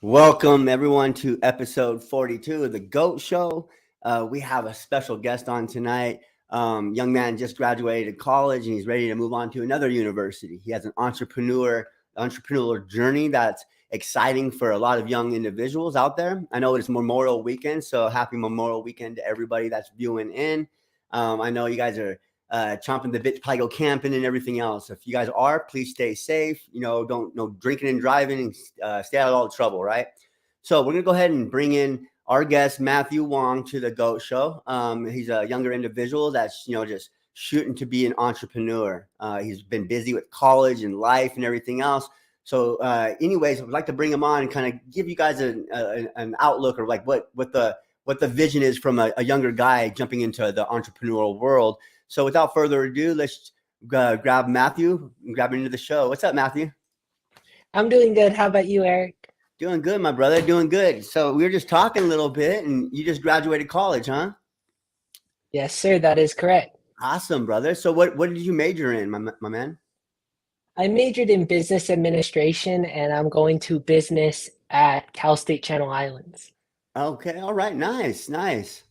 Welcome, everyone, to episode 42 of the GOAT Show. We have a special guest on tonight. Young man just graduated college and he's ready to move on to another university. He has an entrepreneurial journey that's exciting for a lot of young individuals out there. I know it's Memorial Weekend, so happy Memorial Weekend to everybody that's viewing in. I know you guys are chomping the bit to probably go camping and everything else. If you guys are, please stay safe. Don't no drinking and driving, and stay out of all the trouble, right? So we're gonna go ahead and bring in our guest Matthew Wong to the GOAT Show. He's a younger individual that's just shooting to be an entrepreneur. He's been busy with college and life and everything else. So, anyways, I'd like to bring him on and kind of give you guys an outlook, or like what the vision is from a younger guy jumping into the entrepreneurial world. So without further ado, let's grab Matthew and grab him into the show. What's up, Matthew? I'm doing good. How about you, Eric? Doing good, my brother. Doing good. So we were just talking a little bit, and you just graduated college, huh? Yes, sir. That is correct. Awesome, brother. So what did you major in, my man? I majored in business administration, and I'm going to business at Cal State Channel Islands. Okay. All right. Nice. Nice.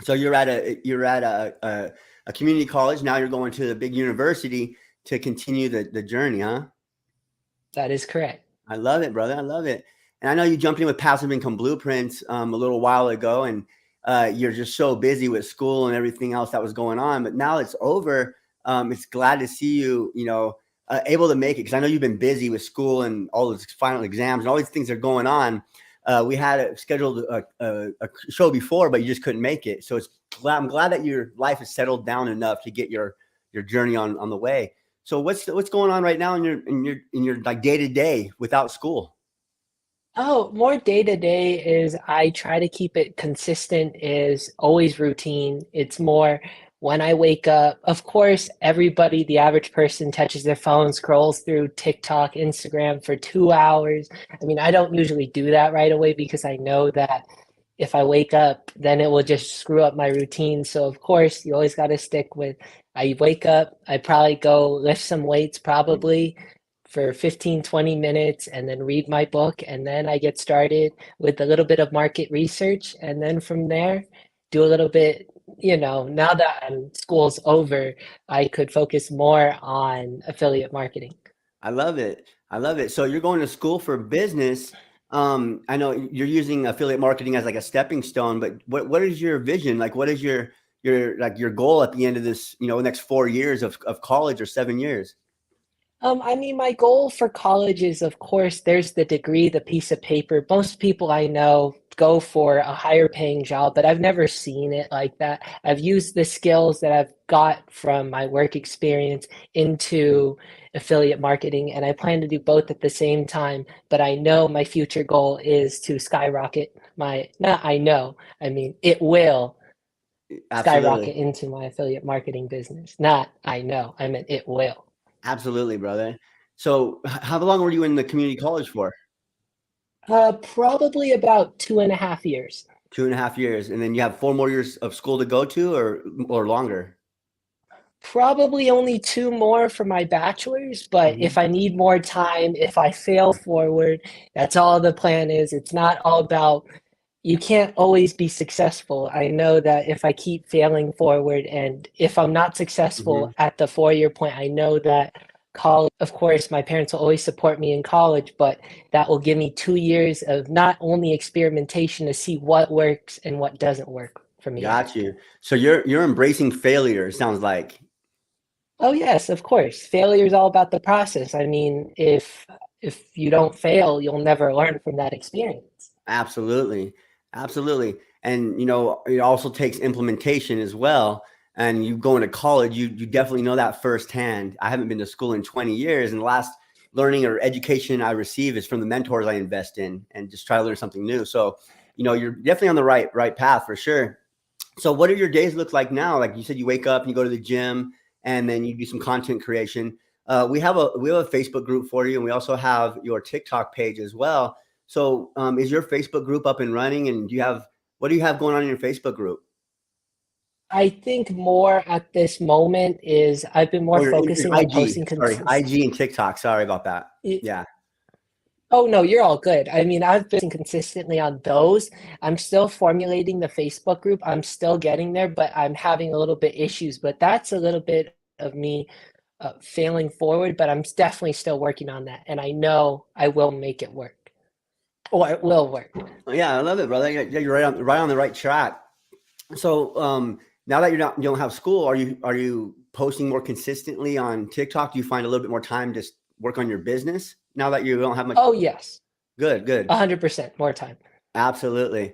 So you're at a community college. Now you're going to the big university to continue the journey, huh? That is correct. I love it, brother. I love it. And I know you jumped in with Passive Income Blueprints a little while ago, and you're just so busy with school and everything else that was going on. But now it's over. It's glad to see you, able to make it, because I know you've been busy with school and all those final exams and all these things that are going on. We had scheduled a show before, but you just couldn't make it. So I'm glad that your life has settled down enough to get your journey on the way. So what's going on right now in your like day to day without school? Oh, more day to day is I try to keep it consistent, is always routine. It's more when I wake up. Of course, everybody, the average person, touches their phone, scrolls through TikTok, Instagram for 2 hours. I mean, I don't usually do that right away because I know that if I wake up, then it will just screw up my routine. So, of course, you always got to stick with I wake up, I probably go lift some weights, probably for 15, 20 minutes, and then read my book. And then I get started with a little bit of market research. And then from there, do a little bit, now that school's over, I could focus more on affiliate marketing. I love it. I love it. So you're going to school for business. I know you're using affiliate marketing as like a stepping stone, but what is your vision? Like, what is your goal at the end of this, the next 4 years of college or 7 years? I mean, my goal for college is, of course, there's the degree, the piece of paper. Most people I know go for a higher paying job, but I've never seen it like that. I've used the skills that I've got from my work experience into affiliate marketing, and I plan to do both at the same time. But I know my future goal is to skyrocket not I know, I mean, it will Absolutely. skyrocket into my affiliate marketing business. Not I know, I meant it will. Absolutely, brother. So how long were you in the community college for? Probably about 2.5 years. 2.5 years. And then you have 4 more years of school to go to, or longer? Probably only two more for my bachelor's, but Mhm. if I need more time, if I fail forward, that's all the plan is. It's not all about, you can't always be successful. I know that if I keep failing forward and if I'm not successful Mhm. at the 4 year point, I know that college, of course, my parents will always support me in college, but that will give me 2 years of not only experimentation to see what works and what doesn't work for me, Got Eric. you. So you're embracing failure, it sounds like. Oh yes, of course. Failure is all about the process. I mean, if you don't fail, you'll never learn from that experience. Absolutely. Absolutely. And it also takes implementation as well. And you going to college, you definitely know that firsthand. I haven't been to school in 20 years, and the last learning or education I receive is from the mentors I invest in and just try to learn something new. So, you're definitely on the right path for sure. So what do your days look like now? Like you said, you wake up and you go to the gym and then you do some content creation. We have a Facebook group for you, and we also have your TikTok page as well. So is your Facebook group up and running? And what do you have going on in your Facebook group? I think more at this moment is I've been more Or your focusing on IG? posting Sorry, consistent. IG and TikTok. Sorry about that. Yeah. Oh no, you're all good. I mean, I've been consistently on those. I'm still formulating the Facebook group. I'm still getting there, but I'm having a little bit issues. But that's a little bit of me failing forward, but I'm definitely still working on that. And I know I will make it work, or it will work. Yeah, I love it, brother. Yeah, you're right on the right track. So now that you don't have school, are you posting more consistently on TikTok? Do you find a little bit more time to work on your business now that you don't have much? Oh, yes, Good, good. 100% more time. Absolutely.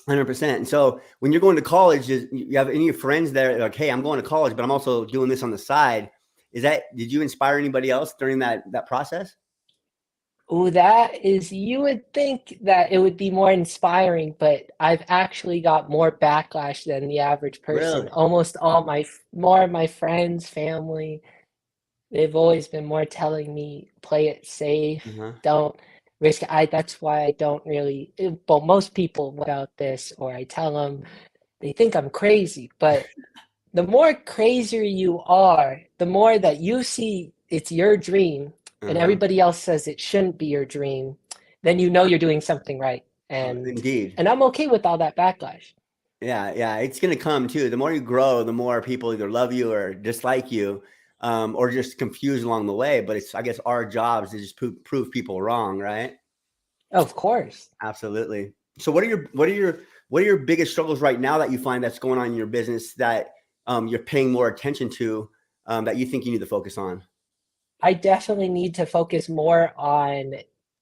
100%. And so when you're going to college, you have any friends there like, hey, I'm going to college, but I'm also doing this on the side. Did you inspire anybody else during that process? Oh, that is, you would think that it would be more inspiring, but I've actually got more backlash than the average person. Really? Almost more of my friends, family, they've always been more telling me play it safe, Uh-huh. don't risk it. That's why I don't really, well, most people about this, or I tell them, they think I'm crazy, but the more crazier you are, the more that you see it's your dream and Uh-huh. everybody else says it shouldn't be your dream, then you know you're doing something right. And Indeed. and I'm okay with all that backlash. Yeah, yeah, it's gonna come too. The more you grow, the more people either love you or dislike you, or just confused along the way. But it's, I guess, our jobs to just prove people wrong, right? Of course. Absolutely. So, what are your biggest struggles right now that you find that's going on in your business that you're paying more attention to, that you think you need to focus on? I definitely need to focus more on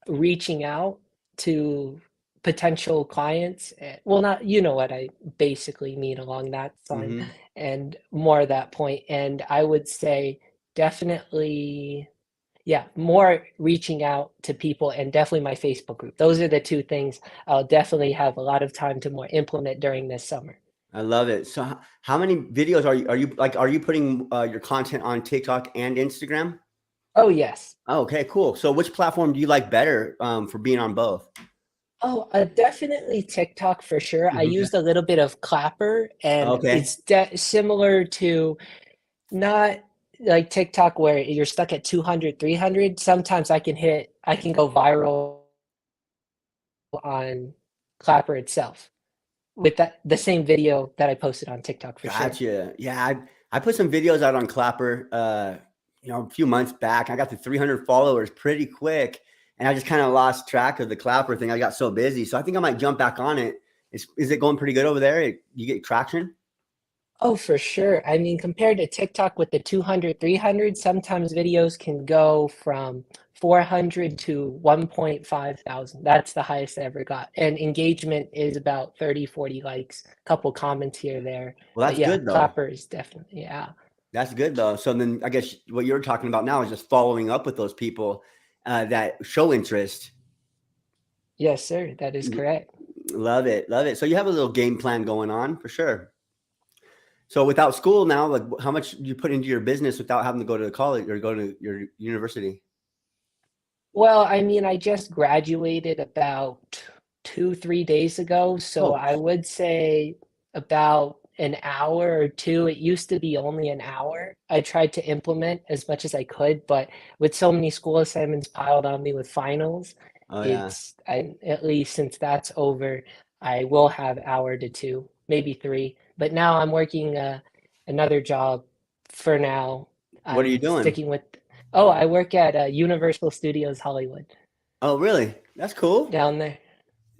reaching out to potential clients. Well, not, you know what I basically mean along that line, Hmm. and more of that point. And I would say definitely, yeah, more reaching out to people and definitely my Facebook group. Those are the two things I'll definitely have a lot of time to more implement during this summer. I love it. So, how many videos are you putting your content on TikTok and Instagram? Oh, yes. Oh, okay, cool. So, which platform do you like better for being on both? Oh, definitely TikTok for sure. I Mhm. used a little bit of Clapper, and Okay. it's similar to not like TikTok where you're stuck at 200, 300. Sometimes I can go viral on Clapper itself with the same video that I posted on TikTok for sure. Gotcha. Yeah, I put some videos out on Clapper, a few months back. I got to 300 followers pretty quick, and I just kind of lost track of the Clapper thing. I got so busy, so I think I might jump back on it. Is it going pretty good over there? You get traction? Oh, for sure. I mean, compared to TikTok with the 200, 300, sometimes videos can go from 400 to 1.5 thousand. That's the highest I ever got. And engagement is about 30, 40 likes, a couple comments here, there. Well, But that's yeah, good though. Clapper is definitely, yeah. That's good though. So then, I guess what you're talking about now is just following up with those people that show interest. Yes, sir. That is correct. Love it, love it. So you have a little game plan going on for sure. So without school now, like how much do you put into your business without having to go to college or go to your university? Well, I mean, I just graduated about 2, 3 days ago, so Oh, I would say about an hour or two. It used to be only an hour. I tried to implement as much as I could, but with so many school assignments piled on me with finals, oh yeah. at least since that's over, I will have hour to two, maybe three. But now I'm working another job for now. What are you I'm doing? sticking with Oh, I work at Universal Studios Hollywood Oh, really? That's cool. down there.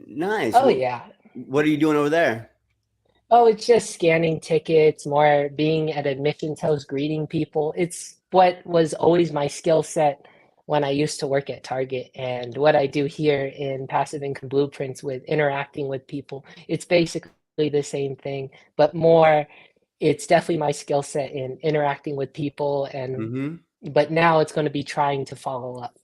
Nice. Oh, Well, yeah. what are you doing over there? Oh, it's just scanning tickets, more being at admissions house, greeting people. It's what was always my skill set when I used to work at Target, and what I do here in Passive Income Blueprints with interacting with people. It's basically the same thing, but more, it's definitely my skill set in interacting with people, and Hmm. but now it's going to be trying to follow up.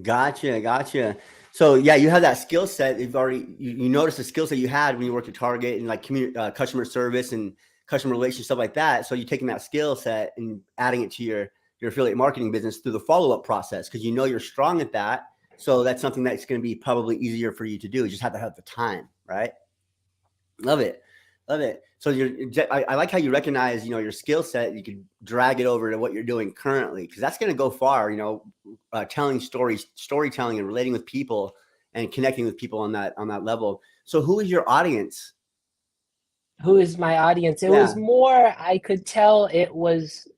Gotcha, gotcha. So yeah, you have that skill set. You noticed the skill set you had when you worked at Target and like customer service and customer relations stuff like that. So you're taking that skill set and adding it to your affiliate marketing business through the follow up process because you know you're strong at that. So that's something that's going to be probably easier for you to do. You just have to have the time, right? Love it. Love it. So I like how you recognize, your skill set. You can drag it over to what you're doing currently, because that's going to go far. Telling stories, storytelling, and relating with people, and connecting with people on that level. So, who is your audience? Who is my audience? It was Yeah. more, I could tell it was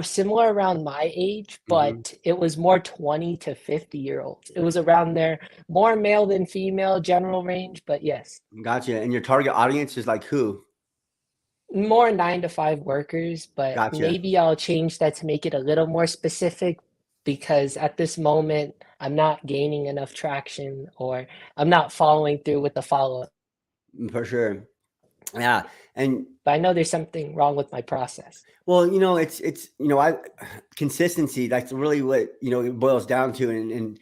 similar around my age, Hmm. but it was more 20 to 50-year-olds. It was around there, more male than female, general range, but yes, Gotcha. And your target audience is like who? more 9 to 5 workers, but Gotcha. maybe I'll change that to make it a little more specific because at this moment, I'm not gaining enough traction or I'm not following through with the follow-up. For sure. Yeah. And But I know there's something wrong with my process. well, it's I consistency. That's really what it boils down to. And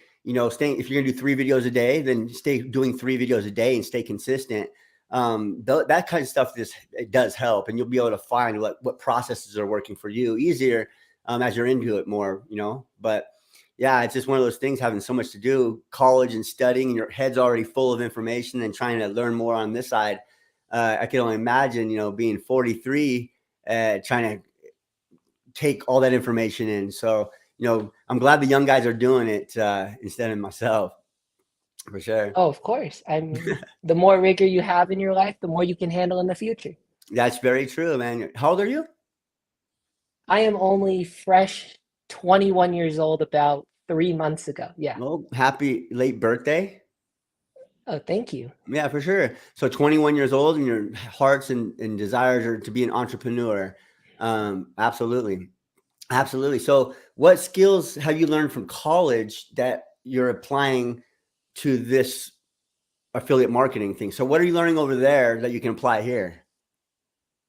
staying. If you're gonna do 3 videos a day, then stay doing 3 videos a day and stay consistent. That kind of stuff it does help, and you'll be able to find what processes are working for you easier as you're into it more. But yeah, it's just one of those things. Having so much to do, college and studying, and your head's already full of information, and trying to learn more on this side. I can only imagine, being 43, trying to take all that information in. So, I'm glad the young guys are doing it instead of myself, for sure. Oh, of course. I mean, the more rigor you have in your life, the more you can handle in the future. That's very true, man. How old are you? I am only fresh 21 years old about 3 months ago. Yeah. Well, happy late birthday. Oh, thank you. Yeah, for sure. So 21 years old, and your hearts and desires are to be an entrepreneur. Absolutely. Absolutely. So what skills have you learned from college that you're applying to this affiliate marketing thing? So what are you learning over there that you can apply here?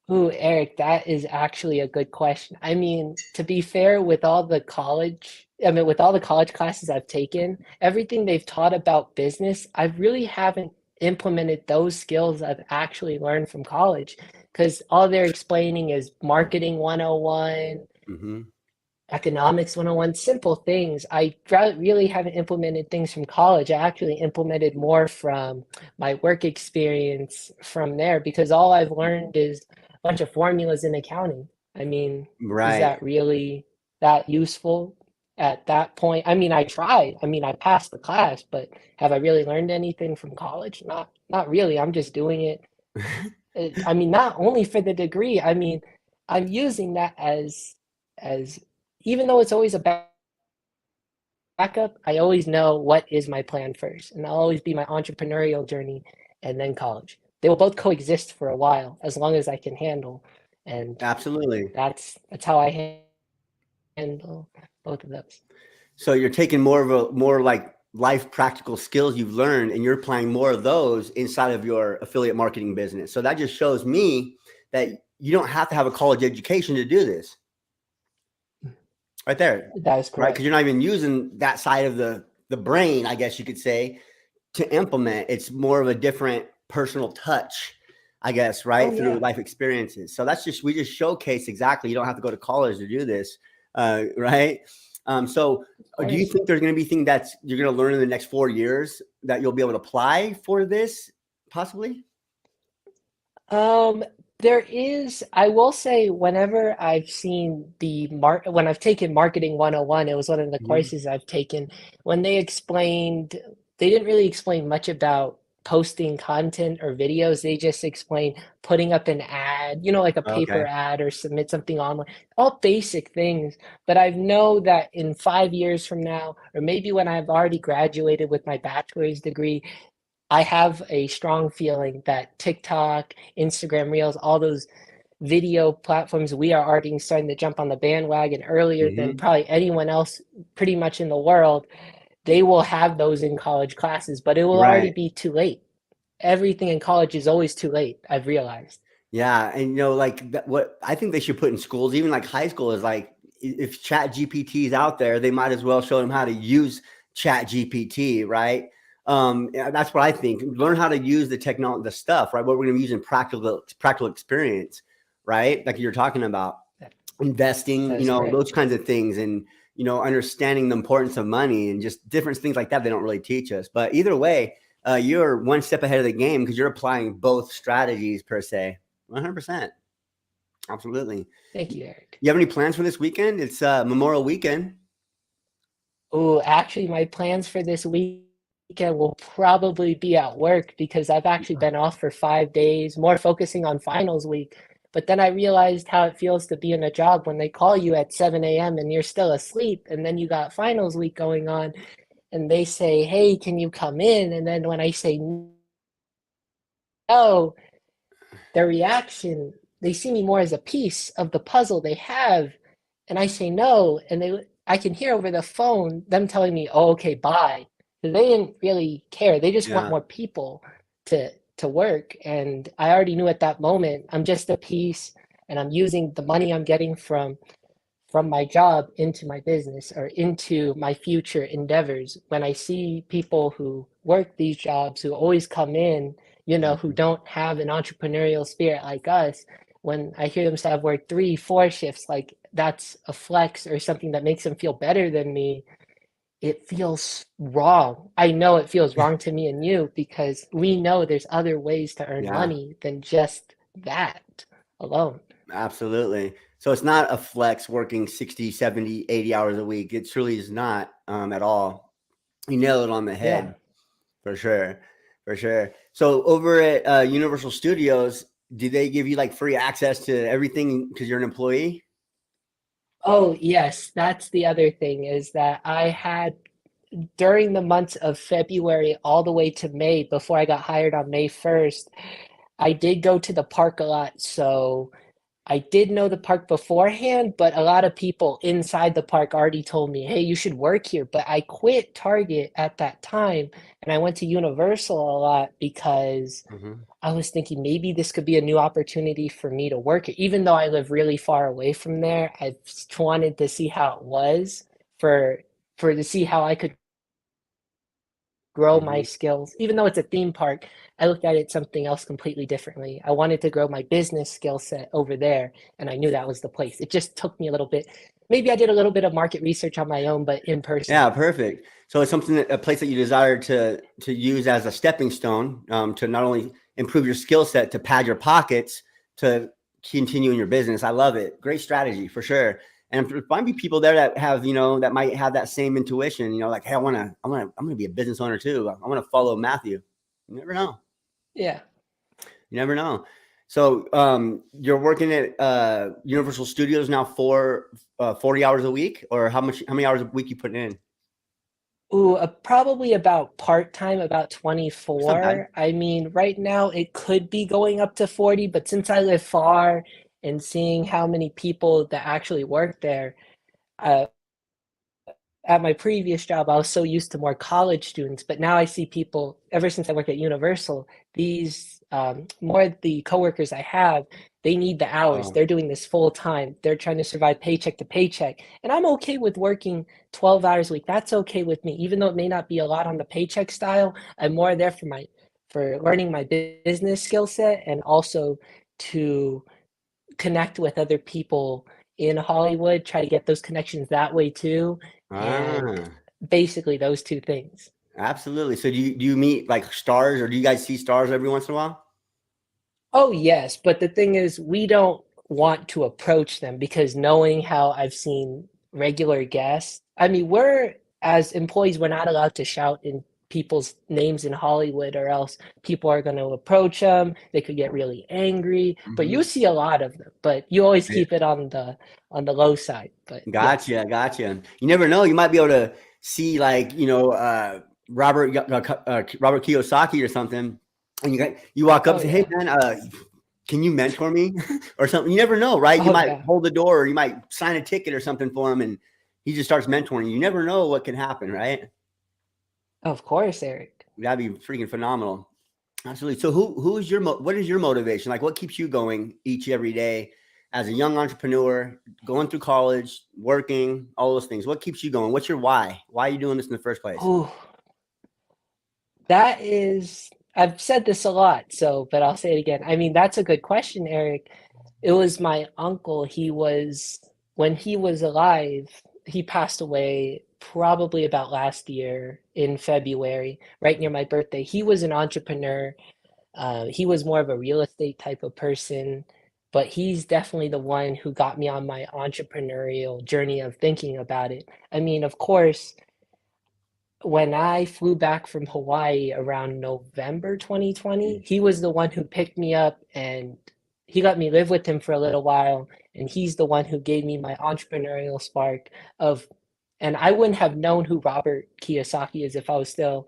Ooh, Eric, that is actually a good question. I mean, to be fair, with all the college classes I've taken, everything they've taught about business, I really haven't implemented those skills I've actually learned from college because all they're explaining is marketing 101, Hmm. economics 101, simple things. Really haven't implemented things from college. I actually implemented more from my work experience from there because all I've learned is a bunch of formulas in accounting. I mean, is Right. that really that useful at that point? I mean, I tried. I mean, I passed the class, but have I really learned anything from college? Not really. I'm just doing it. I mean, not only for the degree. I mean, I'm using that as even though it's always a backup, I always know what is my plan first, and I'll always be my entrepreneurial journey and then college. They will both coexist for a while as long as I can handle, and Absolutely. that's how I handle both of those. So you're taking more like life practical skills you've learned, and you're applying more of those inside of your affiliate marketing business. So that just shows me that you don't have to have a college education to do this. Right there, That is right? Because correct. you're not even using that side of the brain, I guess you could say, to implement. It's more of a different personal touch, I guess, Oh right? Through yeah, life experiences. So we just showcase exactly. You don't have to go to college to do this, right? So of do you course. think there's going to be things that you're going to learn in the next 4 years that you'll be able to apply for this, possibly? Um, there is, I will say, whenever I've seen when I've taken Marketing 101, it was one of the Mhm. courses I've taken, when they didn't really explain much about posting content or videos. They just explained putting up an ad, like a paper Okay. ad or submit something online, all basic things. But I know that in 5 years from now, or maybe when I've already graduated with my bachelor's degree, I have a strong feeling that TikTok, Instagram Reels, all those video platforms, we are already starting to jump on the bandwagon earlier than Hmm. probably anyone else pretty much in the world. They will have those in college classes, but it will already Right. be too late. Everything in college is always too late, I've realized. Yeah, and like what I think they should put in schools, even like high school, is like if Chat GPT is out there, they might as well show them how to use Chat GPT, right? Yeah, that's what I think. Learn how to use the technology, the stuff, right? What we're going to use in practical experience, right? Like you're talking about That, investing, that is correct. those kinds of things, and understanding the importance of money and just different things like that. They don't really teach us, but either way, you're one step ahead of the game because you're applying both strategies per se. 100%. Absolutely. Thank you, Eric. You have any plans for this weekend? It's Memorial Weekend. Oh, actually, my plans for this weekend will probably be at work because I've actually been off for 5 days, more focusing on finals week. But then I realized how it feels to be in a job when they call you at 7 a.m. and you're still asleep, and then you got finals week going on, and they say, "Hey, can you come in?" And then when I say no, their reaction, they see me more as a piece of the puzzle they have, and I say no, and I can hear over the phone them telling me, "Oh, okay, bye." So they didn't really care. They just want Yeah. more people to work, and I already knew at that moment I'm just a piece, and I'm using the money I'm getting from my job into my business or into my future endeavors. When I see people who work these jobs, who always come in, who Mhm. don't have an entrepreneurial spirit like us, when I hear them say I've worked 3, 4 shifts, like that's a flex or something that makes them feel better than me, it feels wrong. I know it feels wrong to me and you because we know there's other ways to earn Yeah. money than just that alone. Absolutely. So it's not a flex working 60, 70, 80 hours a week. It truly is not at all. You nailed it on the Yeah. head for sure. For sure. So over at Universal Studios, do they give you like free access to everything because you're an employee? Oh, yes, that's the other thing is that I had during the months of February all the way to May before I got hired on May 1st, I did go to the park a lot. So I did know the park beforehand, but a lot of people inside the park already told me, hey, you should work here. But I quit Target at that time and I went to Universal a lot because Hmm. I was thinking maybe this could be a new opportunity for me to work it. Even though I live really far away from there, I just wanted to see how it was for to see how I could grow my Hmm. skills. Even though it's a theme park, I looked at it something else completely differently. I wanted to grow my business skill set over there, and I knew that was the place. It just took me a little bit. Maybe I did a little bit of market research on my own, but in person. Yeah, perfect. So it's something a place that you desire to use as a stepping stone to not only improve your skill set, to pad your pockets, to continue in your business. I love it. Great strategy for sure. And there might be people there that have, that might have that same intuition, like, hey, I'm gonna be a business owner too. I want to follow Matthew. You never know. Yeah. You never know. So you're working at Universal Studios now for 40 hours a week, or how many hours a week you putting in? Ooh, probably about part-time, about It's not bad. 24. I mean, right now it could be going up to 40, but since I live far and seeing how many people that actually work there, uh, at my previous job, I was so used to more college students, but now I see people, ever since I work at Universal, these more of the coworkers I have, they need the hours. Oh, They're doing this full time. They're trying to survive paycheck to paycheck. And I'm okay with working 12 hours a week. That's okay with me. Even though it may not be a lot on the paycheck style, I'm more there for learning my business skill set and also to connect with other people in Hollywood, try to get those connections that way too, and ah, basically those 2 things. absolutely. So do you meet like stars, or do you guys see stars every once in a while? Oh, yes, but the thing is, we don't want to approach them because knowing how I've seen regular guests, I mean, we're as employees, we're not allowed to shout in people's names in Hollywood or else people are going to approach them. They could get really angry, but you Hmm. see a lot of them, but you always keep it on the low side. But yes. Gotcha, gotcha. You never know. You might be able to see like Robert Kiyosaki or something, and you walk up Oh and say, "Hey yeah. man, can you mentor me?" or something. You never know, right? You Oh might yeah. hold the door, or you might sign a ticket or something for him, and he just starts mentoring you. You never know what can happen, right? Of course, Eric. That'd be freaking phenomenal. Absolutely. So who's what is your motivation? Like what keeps you going each every day as a young entrepreneur, going through college, working, all those things? What keeps you going? What's your why? Why are you doing this in the first place? Oh, that is, I've said this a lot, so, but I'll say it again. I mean, that's a good question, Eric. It was my uncle. When he was alive, he passed away probably about last year in February, right near my birthday. He was an entrepreneur. He was more of a real estate type of person, but he's definitely the one who got me on my entrepreneurial journey of thinking about it. I mean, of course, when I flew back from Hawaii around November 2020, he was the one who picked me up and he let me live with him for a little while. And he's the one who gave me my entrepreneurial spark of, and I wouldn't have known who Robert Kiyosaki is if I was still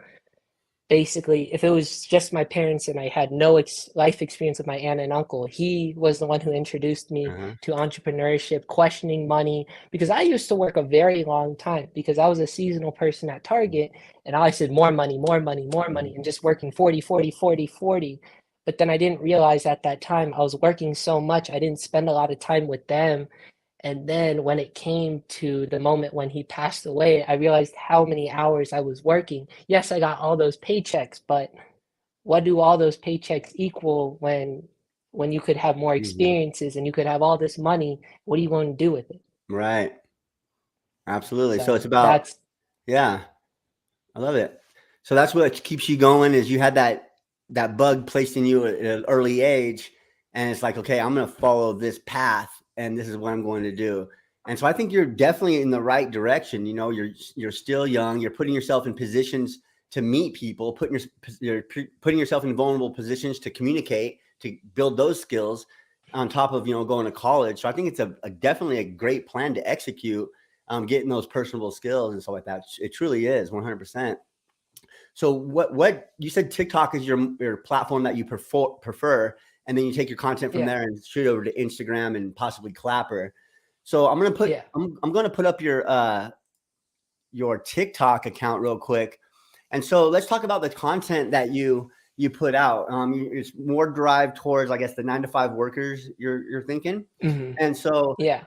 basically, if it was just my parents and I had no life experience with my aunt and uncle, he was the one who introduced me Uh-huh. to entrepreneurship, questioning money, because I used to work a very long time because I was a seasonal person at Target and I said more money, more money, more money, and just working 40, 40, 40, 40. But then I didn't realize at that time I was working so much, I didn't spend a lot of time with them, and then when it came to the moment when he passed away, I realized how many hours I was working. Yes, I got all those paychecks, but what do all those paychecks equal when you could have more Mhm. experiences and you could have all this money? What are you going to do with it? Right. Absolutely. So it's So about, that's yeah, I love it. So that's what keeps you going is you had that bug placed in you at an early age, and it's like, okay, I'm going to follow this path, and this is what I'm going to do. And so I think you're definitely in the right direction. You know, you're still young. You're putting yourself in positions to meet people, you're putting yourself in vulnerable positions to communicate, to build those skills on top of going to college. So I think it's a definitely a great plan to execute, getting those personable skills and stuff like that. It truly is 100%. So what you said TikTok is your platform that you prefer, and then you take your content from yeah, there and shoot over to Instagram and possibly Clapper. So yeah, I'm gonna put up your TikTok account real quick. And so let's talk about the content that you put out. It's more derived towards, I guess, the 9 to 5 workers you're thinking. hmm And so yeah.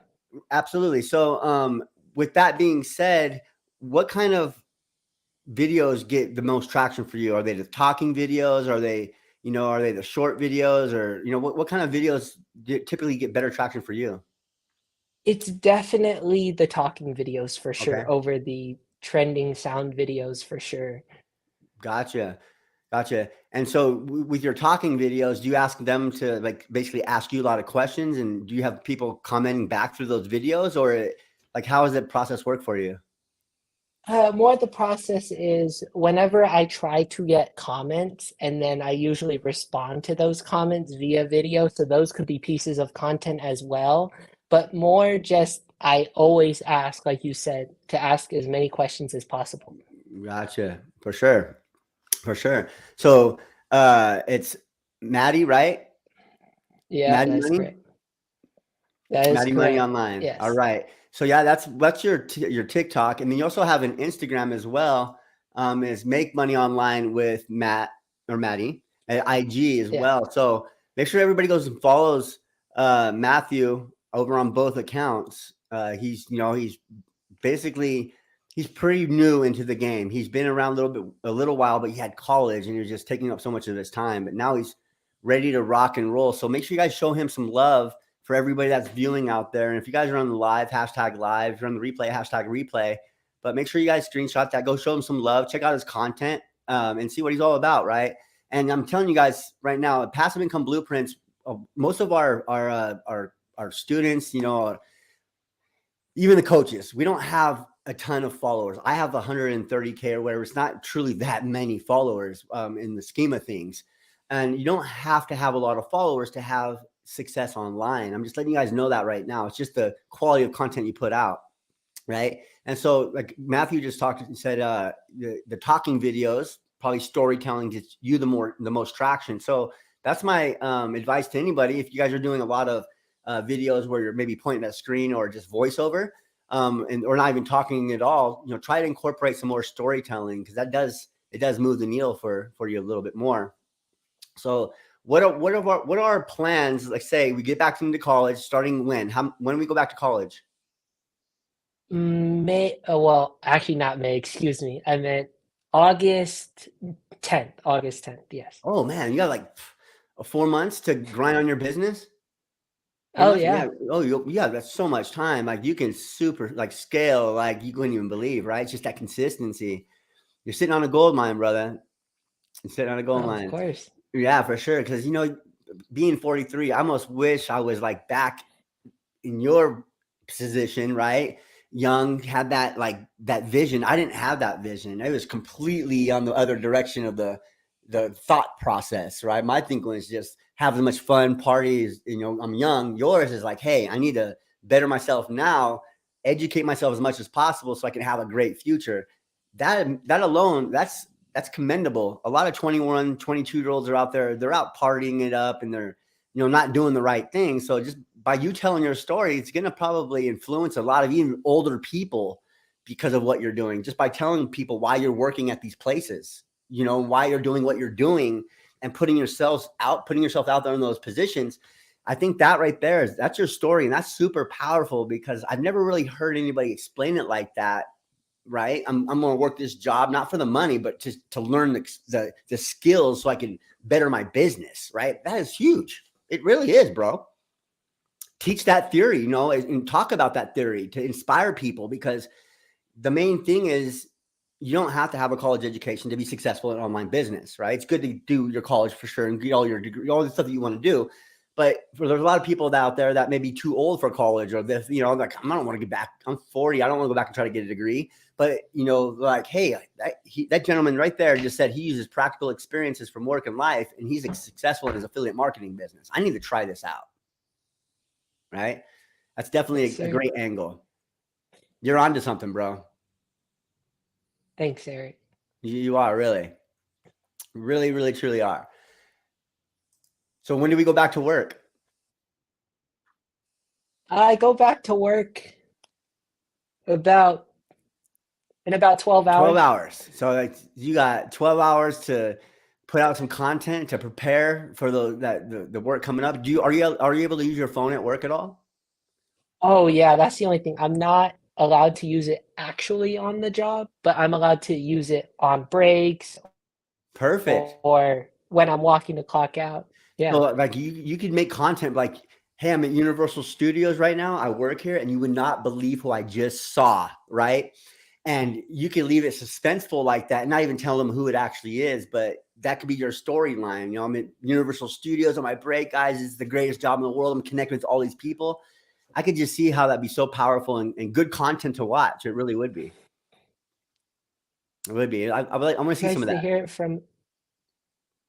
absolutely. So with that being said, what kind of videos get the most traction for you? Are they the talking videos? Are they the short videos? Or what kind of videos typically get better traction for you? It's definitely the talking videos for Okay, sure over the trending sound videos for sure. gotcha. Gotcha. And so with your talking videos, do you ask them to like basically ask you a lot of questions, and do you have people commenting back through those videos, or like how does that process work for you? More the process is whenever I try to get comments, and then I usually respond to those comments via video. So those could be pieces of content as well, but more just I always ask, like you said, to ask as many questions as possible. Gotcha. For sure. For sure. So it's Maddie, right? Yeah, Maddie that's Money? correct. That is Maddie Money correct. Online. All Yes. right. So yeah, that's your TikTok, and then you also have an Instagram as well. Is Make Money Online with Matt or Maddie at IG as Yeah. well. So make sure everybody goes and follows Matthew over on both accounts. He's basically he's pretty new into the game. He's been around a little while, but he had college and he was just taking up so much of his time. But now he's ready to rock and roll. So make sure you guys show him some love for everybody that's viewing out there. And if you guys are on the live, hashtag live. If you're on the replay, hashtag replay. But make sure you guys screenshot that. Go show him some love. Check out his content and see what he's all about, right? And I'm telling you guys right now, passive income blueprints. Most of our students, even the coaches, we don't have a ton of followers. I have 130K or whatever. It's not truly that many followers in the scheme of things. And you don't have to have a lot of followers to have success online. I'm just letting you guys know that right now. It's just the quality of content you put out, right? And so, like Matthew just talked and said, the talking videos, probably storytelling gets you the most traction. So that's my advice to anybody. If you guys are doing a lot of videos where you're maybe pointing at a screen or just voiceover, and or not even talking at all, try to incorporate some more storytelling, because it does move the needle for you a little bit more. So what are our plans? Like, say we get back into college, starting when we go back to college? May, well, actually not May, excuse me. I meant August 10th. August 10th, yes. Oh man, you got like 4 months to grind on your business. Oh Yeah. yeah, Oh, yeah. That's so much time. Like you can super like scale like you couldn't even believe, right? It's just that consistency. You're sitting on a gold mine, brother. You're sitting on a gold of mine. course. Yeah, for sure. Because being 43, I almost wish I was like back in your position, right? Young, had that like that vision. I didn't have that vision. It was completely on the other direction of the thought process, right? My thinking was just have as much fun, parties. I'm young. Yours is like, hey, I need to better myself now, educate myself as much as possible so I can have a great future. That alone, that's commendable. A lot of 21, 22-year olds are out there, they're out partying it up and they're not doing the right thing. So just by you telling your story, it's going to probably influence a lot of even older people because of what you're doing. Just by telling people why you're working at these places, why you're doing what you're doing and putting yourself out there in those positions. I think that right there that's your story. And that's super powerful because I've never really heard anybody explain it like that. Right. I'm going to work this job, not for the money, but to learn the skills so I can better my business. Right. That is huge. It really is, bro. Teach that theory, and talk about that theory to inspire people because the main thing is you don't have to have a college education to be successful in online business, right? It's good to do your college for sure and get all your degree, all the stuff that you want to do. But there's a lot of people out there that may be too old for college or this, like, I don't want to get back. I'm 40. I don't want to go back and try to get a degree. But, like, hey, that gentleman right there just said he uses practical experiences from work and life, and he's successful in his affiliate marketing business. I need to try this out. Right? That's definitely Yes, a sir. great angle. You're onto something, bro. Thanks, Eric. You are really, really, really, truly are. So when do we go back to work? I go back to work about in about 12 12 hours. hours. So like you got 12 hours to put out some content to prepare for the work coming up. Are you able to use your phone at work at all? Oh yeah, that's the only thing. I'm not allowed to use it actually on the job, but I'm allowed to use it on breaks Perfect. or when I'm walking the clock out. So Yeah. like you could make content like, hey, I'm at Universal Studios right now. I work here, and you would not believe who I just saw, right? And you can leave it suspenseful like that, and not even tell them who it actually is, but that could be your storyline. I'm at Universal Studios on my break, guys. It's the greatest job in the world. I'm connecting with all these people. I could just see how that'd be so powerful and good content to watch. It really would be. It would be. I want to It's see some nice of to that. hear it from.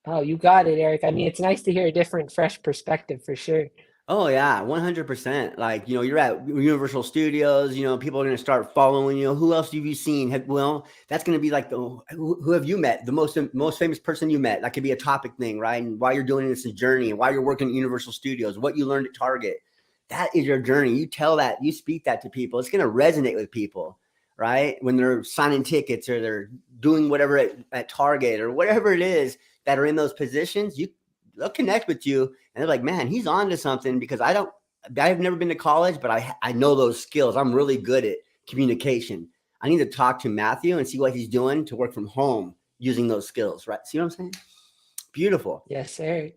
Oh, you got it, Eric. I mean, it's nice to hear a different, fresh perspective for sure. Oh yeah, 100%. Like, you're at Universal Studios, people are going to start following you. Who else have you seen? Well, that's going to be like who have you met? The most famous person you met. That could be a topic thing, right? And why you're doing this journey and why you're working at Universal Studios, what you learned at Target. That is your journey. You tell that, you speak that to people. It's going to resonate with people, right? When they're signing tickets or they're doing whatever at Target or whatever it is that are in those positions, they'll connect with you and they're like, man, he's on to something because I've never been to college, but I know those skills. I'm really good at communication. I need to talk to Matthew and see what he's doing to work from home using those skills, right? See what I'm saying? Beautiful. Yes, sir.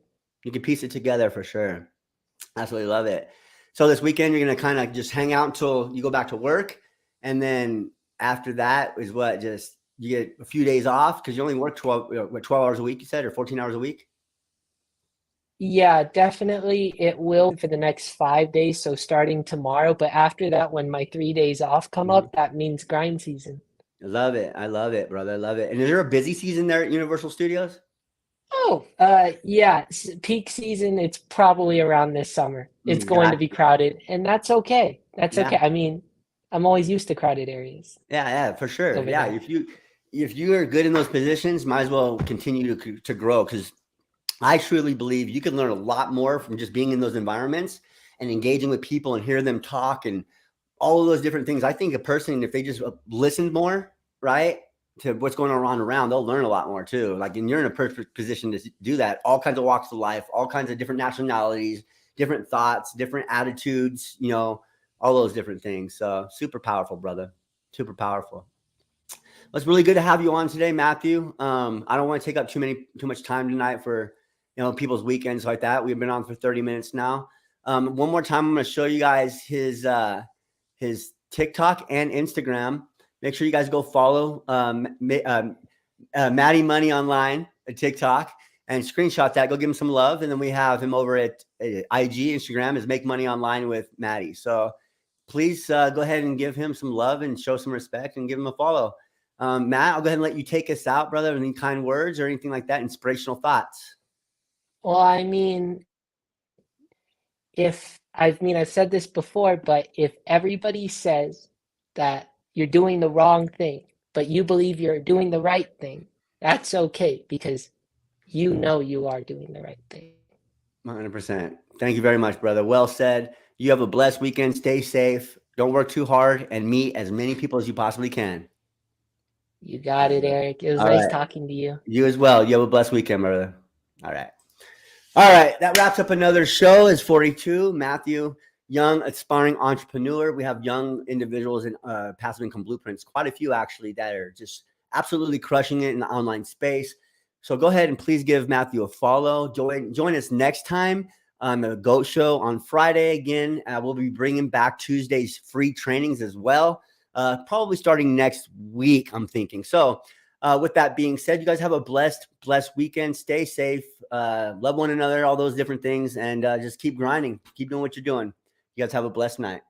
You can piece it together for sure. Absolutely love it. So this weekend, you're going to kind of just hang out until you go back to work. And then after that is what, just you get a few days off because you only work 12 hours a week, you said, or 14 hours a week? Yeah, definitely. It will for the next 5 days. So starting tomorrow, but after that, when my 3 days off come Mhm. up, that means grind season. I love it. I love it, brother. I love it. And is there a busy season there at Universal Studios? Oh, yeah, peak season, it's probably around this summer. It's going to Got be crowded, and that's okay. That's Yeah. okay. I mean, I'm always used to crowded areas Yeah, for sure. over Yeah, there. if you are good in those positions, might as well continue to grow because I truly believe you can learn a lot more from just being in those environments and engaging with people and hear them talk and all of those different things. I think a person, if they just listen more, right, to what's going on around, they'll learn a lot more too. Like, and you're in a perfect position to do that. All kinds of walks of life, all kinds of different nationalities, different thoughts, different attitudes, all those different things. So super powerful, brother. Super powerful. Well, it's really good to have you on today, Matthew. I don't want to take up too much time tonight for people's weekends like that. We've been on for 30 minutes now. One more time, I'm going to show you guys his TikTok and Instagram. Make sure you guys go follow Matty Money Online at TikTok and screenshot that. Go give him some love. And then we have him over at IG, Instagram is Make Money Online with Matty. So please go ahead and give him some love and show some respect and give him a follow. Matt, I'll go ahead and let you take us out, brother. Any kind words or anything like that? Inspirational thoughts? Well, I mean, I've said this before, but if everybody says that you're doing the wrong thing, but you believe you're doing the right thing, that's okay because you know you are doing the right thing. 100%. Thank you very much, brother. Well said. You have a blessed weekend. Stay safe. Don't work too hard and meet as many people as you possibly can. You got it, Eric. It was All nice right. talking to you. You as well. You have a blessed weekend, brother. All right. All right. That wraps up another show. It's 42. Matthew, young aspiring entrepreneur. We have young individuals in passive income blueprints, quite a few actually, that are just absolutely crushing it in the online space. So go ahead and please give Matthew a follow. Join us next time on the GOAT Show on Friday. Again, we'll be bringing back Tuesday's free trainings as well, probably starting next week, I'm thinking. So with that being said, you guys have a blessed weekend. Stay safe, love one another, all those different things, and just keep grinding. Keep doing what you're doing. You guys have a blessed night.